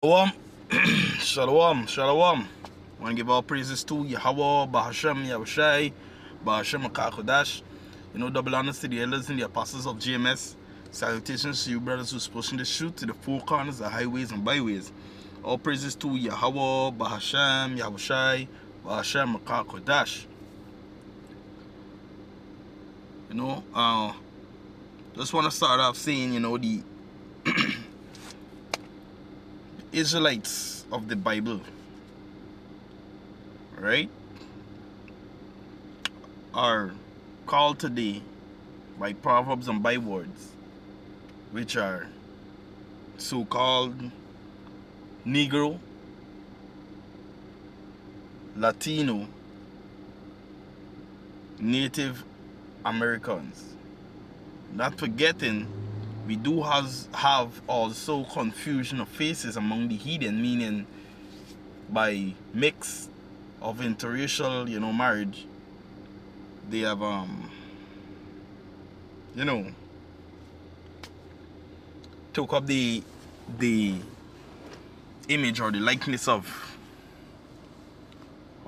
Shalom, shalom, shalom. I want to give all praises to Yahweh, Bahashem, Yahushai, Bahashem, Akakodash. Double honors to the elders and the apostles of GMS. Salutations to you brothers who's pushing the shoot to the four corners, the highways and byways. All praises to Yahweh, Bahashem, Yahushai, Bahashem, Akakodash. Just want to start off saying, the Israelites of the Bible, right, are called today by proverbs and bywords, which are so-called Negro, Latino, Native Americans. Not forgetting, we do have also confusion of faces among the heathen, meaning by mix of interracial, marriage, they have, took up the image or the likeness of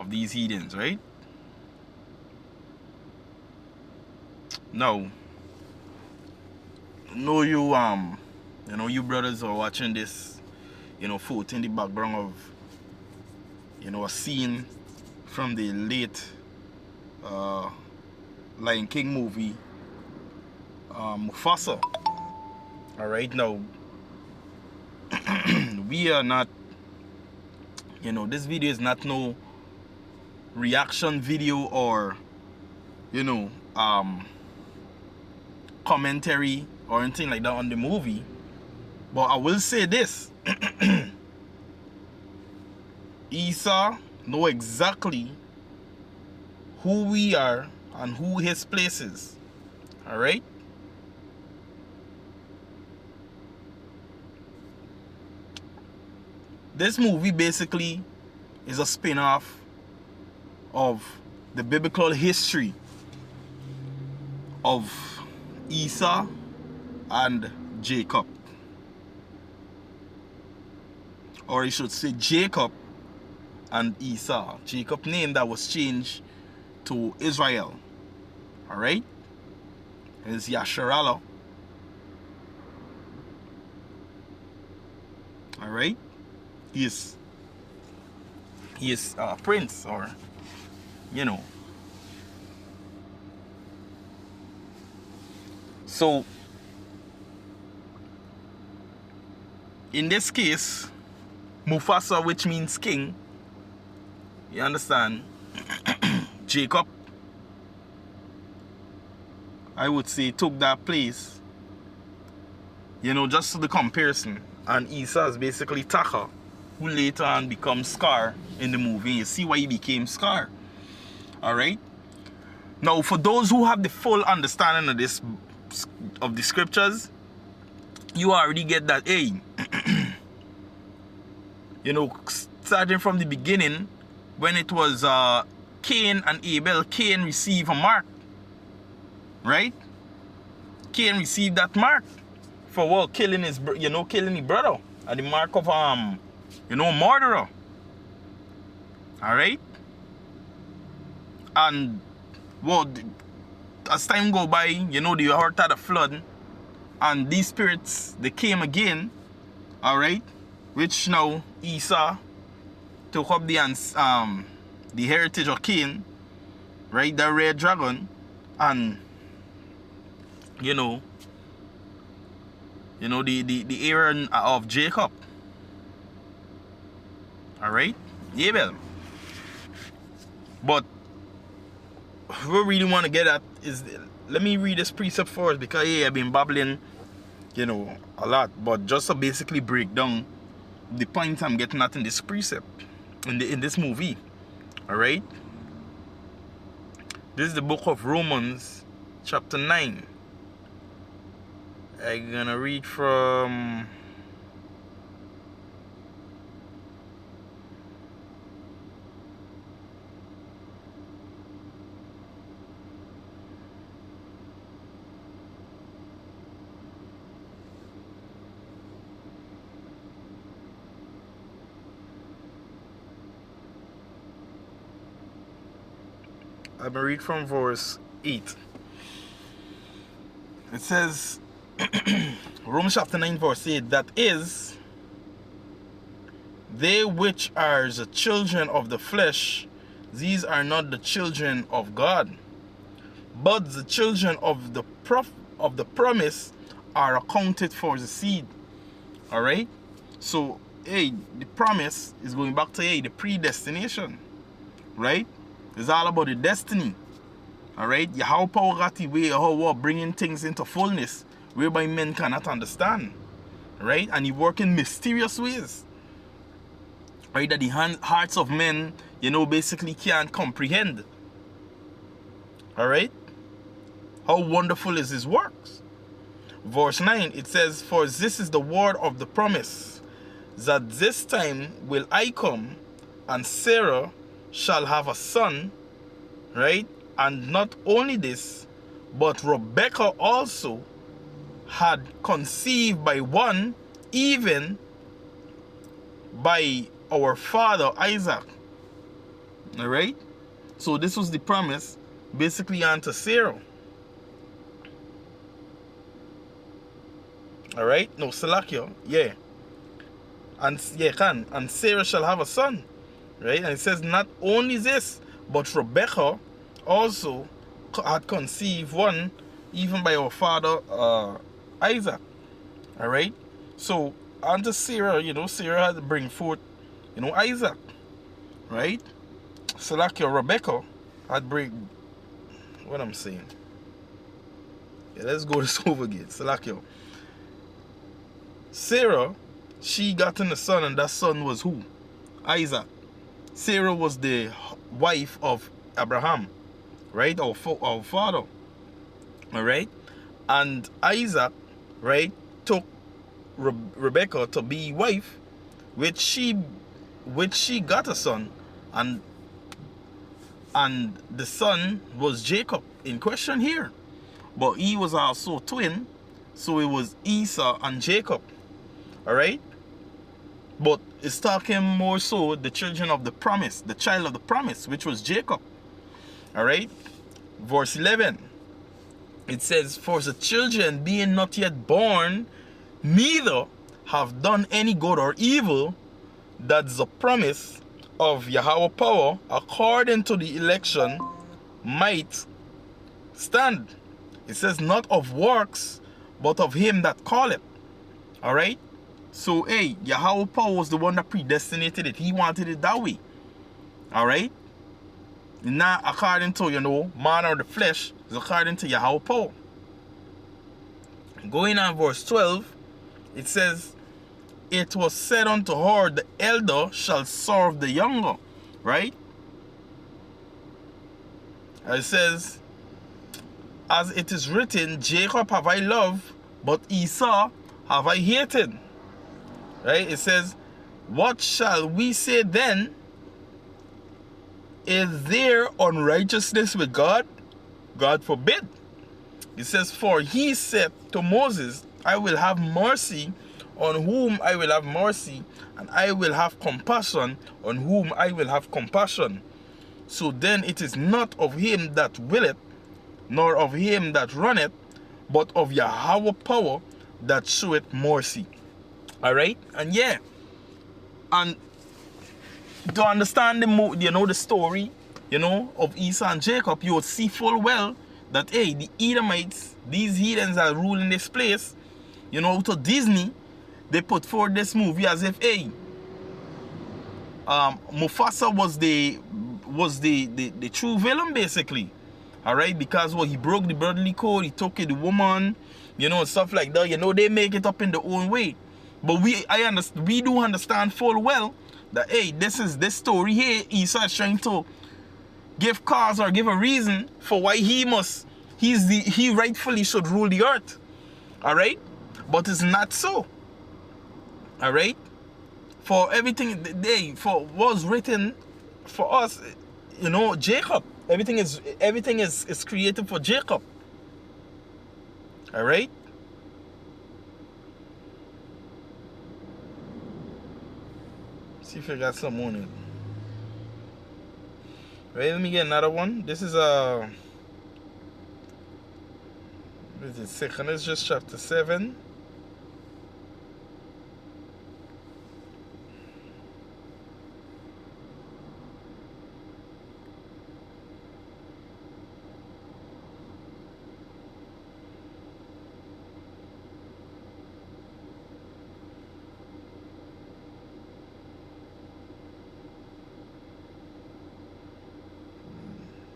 these heathens, right? Now, you brothers are watching this, photo in the background of, a scene from the late Lion King movie, Mufasa. All right, now we are not, this video is not no reaction video or, commentary or anything like that on the movie. But I will say this. Esau know exactly who we are and who his place is. Alright? This movie basically is a spin-off of the biblical history of Esau and Jacob, or I should say Jacob and Esau. Jacob's name that was changed to Israel. Alright? It's Yasharallah. Alright? He is a prince, or So in this case, Mufasa, which means king, you understand, Jacob, I would say, took that place, just to the comparison. And Esau is basically Taka, who later on becomes Scar in the movie. You see why he became Scar. Alright? Now, for those who have the full understanding of this, of the scriptures, you already get that, hey, starting from the beginning, when it was Cain and Abel, Cain received a mark, right? Cain received that mark for what? Killing his brother, and the mark of murderer. All right. And as time go by, they heard of the flood, and these spirits, they came again. All right. Which now Esau took up the heritage of Cain, right? The red dragon, and the era of Jacob. All right, Abel. But what we really want to get at is, let me read this precept first, because I've been babbling, a lot, but just to basically break down the point I'm getting at in this precept, in this movie. All right, this is the book of Romans, chapter 9. I'm gonna read from I'm going to read from verse 8. It says, Romans chapter 9 verse 8, that is, they which are the children of the flesh, these are not the children of God, but the children of the promise are accounted for the seed. Alright? So, hey, the promise is going back to, hey, the predestination. Right? It's all about the destiny. Alright? How power got the way how bringing things into fullness whereby men cannot understand. Right? And he work in mysterious ways. Right? That the hearts of men, basically can't comprehend. Alright? How wonderful is his works. Verse 9, it says, for this is the word of the promise, that this time will I come, and Sarah shall have a son, right? And not only this, but Rebekah also had conceived by one, even by our father Isaac. Alright? So this was the promise basically unto Sarah. Alright? No, Salakia, yeah. And Sarah shall have a son. Right? And it says not only this, but Rebekah also had conceived one, even by our father Isaac. Alright? So unto Sarah, Sarah had to bring forth, Isaac. Right? Salakia, Rebekah had bring what I'm saying. Yeah, let's go this over again. Salakia. Sarah, she got in a son, and that son was who? Isaac. Sarah was the wife of Abraham, right? Our father. Alright? And Isaac, right, took Rebekah to be wife, which she got a son, and the son was Jacob in question here. But he was also twin, so it was Esau and Jacob. Alright? But it's talking more so the children of the promise, the child of the promise, which was Jacob. Alright? Verse 11. It says, for the children being not yet born, neither have done any good or evil, that the promise of Yahweh power, according to the election, might stand. It says, not of works, but of him that calleth. Alright? So, hey, Yahweh power was the one that predestinated it. He wanted it that way. Alright? Not according to, man or the flesh. It's according to Yahweh power. Going on verse 12, it says, it was said unto her, the elder shall serve the younger. Right? And it says, as it is written, Jacob have I loved, but Esau have I hated. Right? It says, what shall we say then? Is there unrighteousness with God? God forbid. It says, for he said to Moses, I will have mercy on whom I will have mercy, and I will have compassion on whom I will have compassion. So then it is not of him that willeth, nor of him that runneth, but of Yahweh power that showeth mercy. Alright? And yeah. And to understand the story, of Esau and Jacob, you would see full well that, hey, the Edomites, these heathens are ruling this place. To Disney, they put forward this movie as if, hey, Mufasa was the true villain, basically. Alright? Because he broke the brotherly code, he took the woman, and stuff like that. They make it up in their own way. But we do understand full well that, hey, this story here, Esau is trying to give cause or give a reason for why he rightfully should rule the earth. Alright? But it's not so. Alright? For everything for was written for us, Jacob. Everything is created for Jacob. Alright? See if I got some on it. Right, let me get another one. This is what is it? Second is just chapter 7.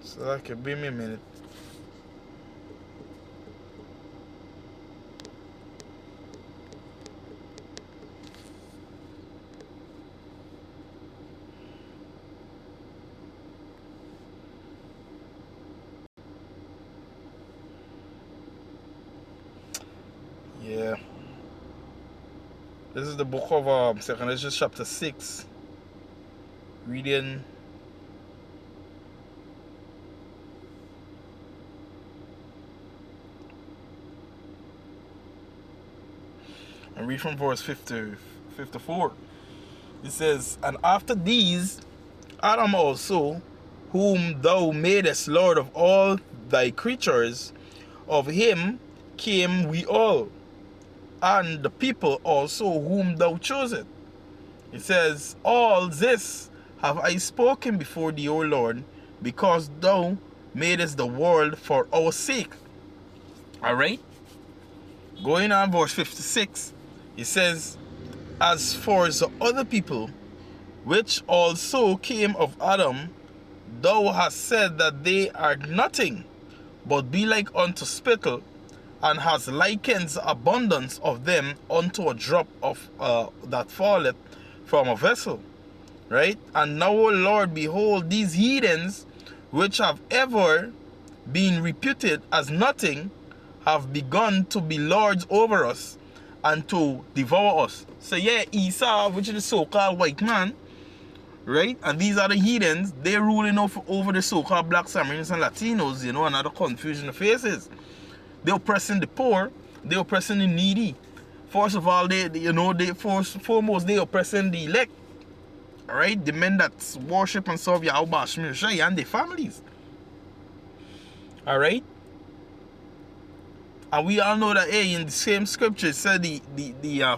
So that could be me a minute. Yeah. This is the book of Second Ezra chapter 6. Reading and read from verse 54. It says, "And after these, Adam also, whom thou madest Lord of all thy creatures, of him came we all, and the people also whom thou chosest." It says, "All this have I spoken before thee, O Lord, because thou madest the world for our sake." Alright? Going on, verse 56, it says, "As for the other people, which also came of Adam, thou hast said that they are nothing, but be like unto spittle, and hast likened the abundance of them unto a drop of that falleth from a vessel." Right? "And now, O Lord, behold, these heathens, which have ever been reputed as nothing, have begun to be lords over us and to devour us." So yeah, Esau, which is the so-called white man, right? And these are the heathens. They're ruling over the so-called blacks, Americans, and Latinos, and other confusion of faces. They're oppressing the poor. They're oppressing the needy. First of all, foremost, they're oppressing the elect. Alright? The men that worship and serve Yahweh Bashmir Shai and their families. Alright? And we all know that, hey, in the same scripture, it said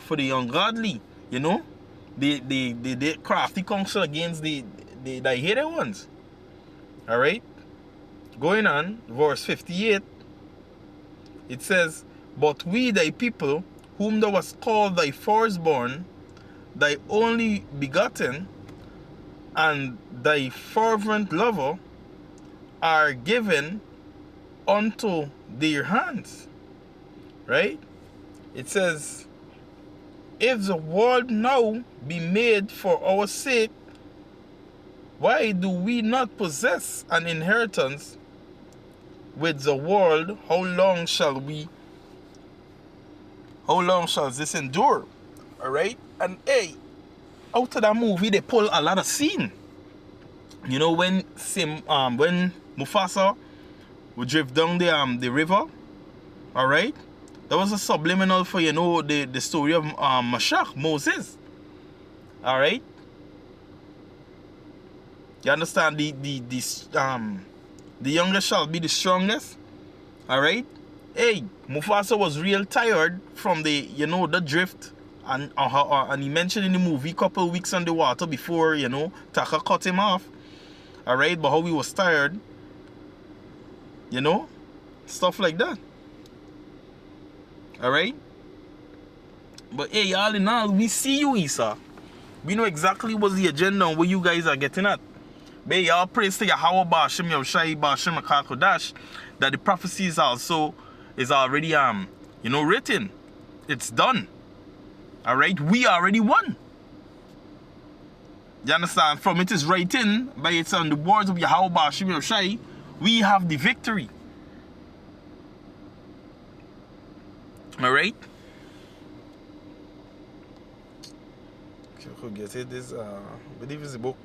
for the ungodly, the crafty counsel against the hated ones. Alright? Going on, verse 58, it says, "But we, thy people, whom thou hast called thy firstborn, thy only begotten, and thy fervent lover, are given unto their hands." Right? It says, "If the world now be made for our sake, why do we not possess an inheritance with the world? How long shall this endure?" Alright? And hey, out of that movie they pull a lot of scene. When Mufasa would drift down the river, alright? That was a subliminal for the story of Mashach, Moses. Alright? You understand? The youngest shall be the strongest. Alright? Hey, Mufasa was real tired from the drift. And he mentioned in the movie, couple weeks on the water before, Taka cut him off. Alright? But how he was tired. Stuff like that. Alright? But hey, all in all, we see you, Esau. We know exactly what's the agenda and where you guys are getting at. But y'all praise to Yahweh Ba'ashem Yahushai Ba'ashem HaKadosh that the prophecy is already written. It's done. Alright? We already won. You understand? From it is written, by it's on the words of Yahweh Ba'ashem Yahushai, we have the victory. Alright? You could get it. This I believe it's a book.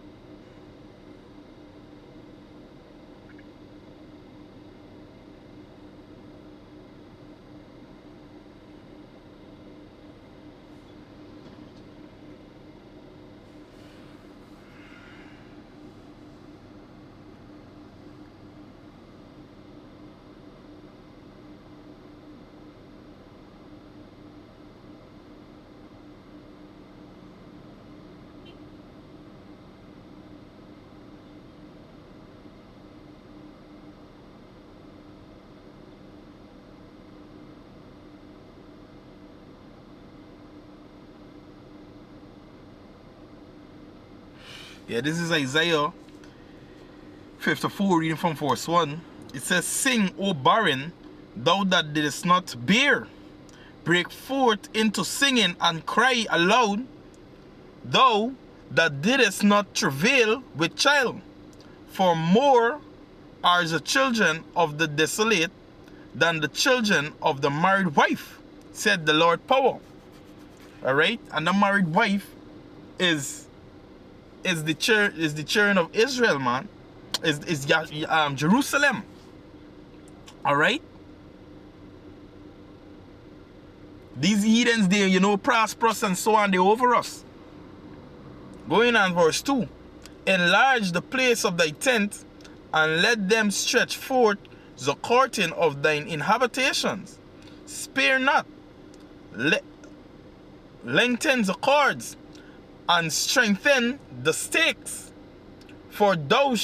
Yeah, this is Isaiah 54, reading from verse 1. It says, "Sing, O barren, thou that didst not bear. Break forth into singing and cry aloud, thou that didst not travail with child. For more are the children of the desolate than the children of the married wife, said the Lord power." Alright? And the married wife is the children of Israel, man. Is Jerusalem. Alright? These heathens, they, prosperous and so on, they over us. Going on, verse 2. "Enlarge the place of thy tent, and let them stretch forth the curtain of thine inhabitations. Spare not. Lengthen the cords, and strengthen the stakes. For thou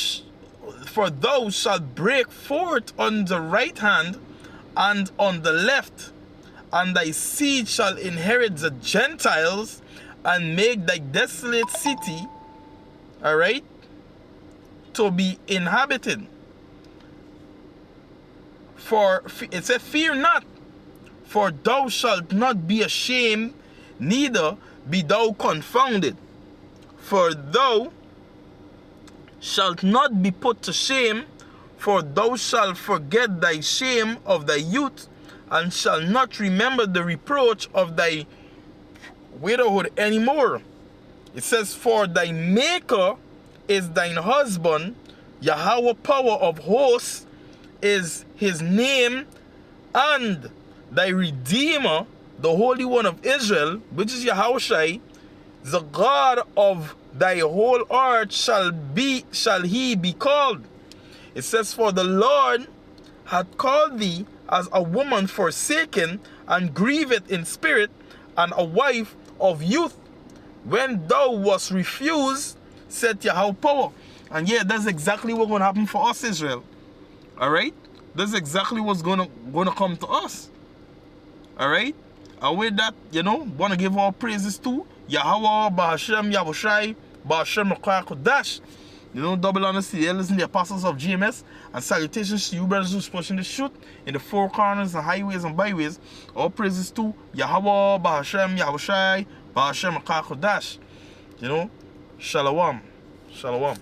shalt break forth on the right hand and on the left, and thy seed shall inherit the Gentiles, and make thy desolate city," alright, "to be inhabited. For it said, fear not, for thou shalt not be ashamed, neither be thou confounded. For thou shalt not be put to shame, for thou shalt forget thy shame of thy youth, and shall not remember the reproach of thy widowhood anymore." It says, "For thy maker is thine husband, Yahweh power of hosts is his name, and thy Redeemer, the Holy One of Israel, which is Yahushai, the God of thy whole earth shall he be called." It says, "For the Lord hath called thee as a woman forsaken and grieved in spirit, and a wife of youth, when thou wast refused, said Yahweh power." And yeah, that's exactly what's going to happen for us, Israel. Alright? That's exactly what's going to come to us. Alright? And with that, want to give all praises to Yahweh, Bahashem, Yahushai, Bahashem, Kodash. Double honors to the elders and the apostles of GMS, and salutations to you brothers who's pushing the shoot in the four corners and highways and byways. All praises to Yahweh, Bahashem, Yahushai, Bahashem, Kodash. Shalom. Shalom.